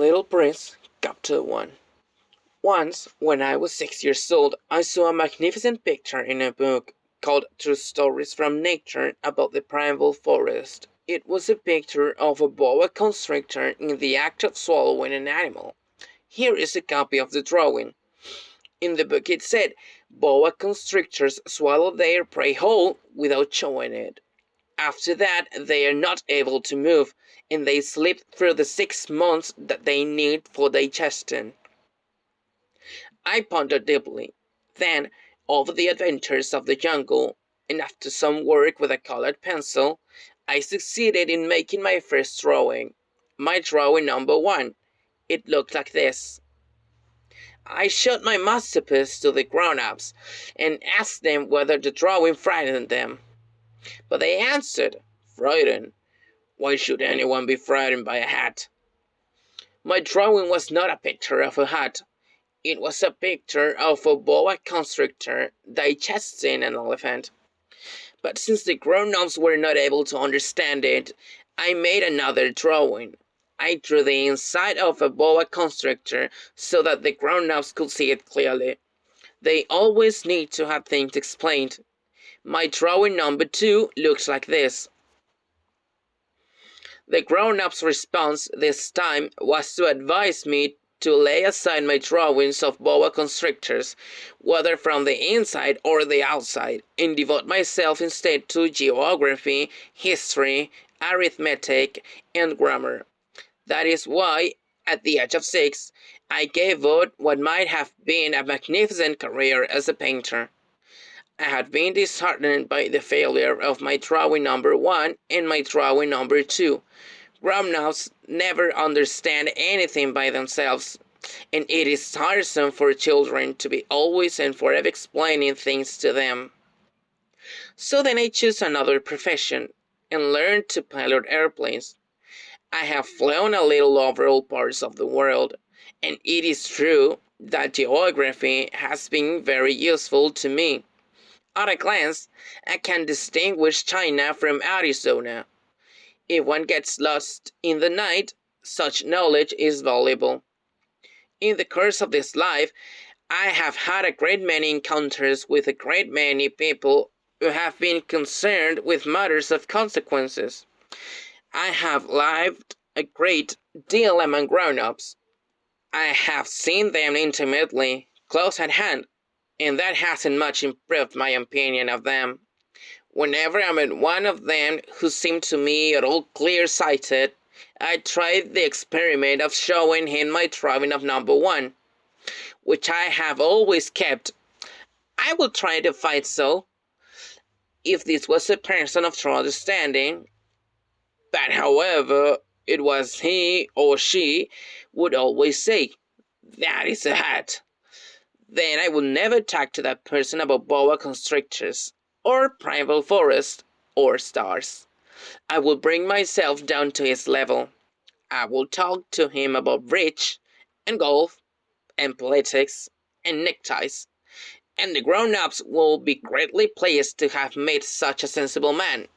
Little Prince, Capitulo 1. Once, when I was 6 years old, I saw a magnificent picture in a book called True Stories from Nature about the primeval forest. It was a picture of a boa constrictor in the act of swallowing an animal. Here is a copy of the drawing. In the book it said, boa constrictors swallow their prey whole without chewing it. After that, they are not able to move, and they sleep through the 6 months that they need for digestion. I pondered deeply, then, over the adventures of the jungle, and after some work with a colored pencil, I succeeded in making my first drawing. My drawing number 1. It looked like this. I showed my masterpiece to the grown-ups and asked them whether the drawing frightened them. But they answered, "Frightened? Why should anyone be frightened by a hat?" My drawing was not a picture of a hat. It was a picture of a boa constrictor digesting an elephant. But since the grown-ups were not able to understand it, I made another drawing. I drew the inside of a boa constrictor so that the grown-ups could see it clearly. They always need to have things explained. My drawing number 2 looks like this. The grown-up's response this time was to advise me to lay aside my drawings of boa constrictors, whether from the inside or the outside, and devote myself instead to geography, history, arithmetic, and grammar. That is why, at the age of 6, I gave up what might have been a magnificent career as a painter. I had been disheartened by the failure of my drawing number 1 and my drawing number 2. Grown-ups never understand anything by themselves, and it is tiresome for children to be always and forever explaining things to them. So then I chose another profession and learned to pilot airplanes. I have flown a little over all parts of the world, and it is true that geography has been very useful to me. At a glance, I can distinguish China from Arizona. If one gets lost in the night, such knowledge is valuable. In the course of this life, I have had a great many encounters with a great many people who have been concerned with matters of consequences. I have lived a great deal among grown-ups. I have seen them intimately, close at hand, and that hasn't much improved my opinion of them. Whenever I met one of them who seemed to me at all clear-sighted, I tried the experiment of showing him my drawing of number 1, which I have always kept. I will try to find so, if this was a person of true understanding. But however, it was he or she would always say, "That is a hat." Then I would never talk to that person about boa constrictors, or primeval forest, or stars. I will bring myself down to his level. I will talk to him about bridge, and golf, and politics, and neckties, and the grown-ups will be greatly pleased to have met such a sensible man.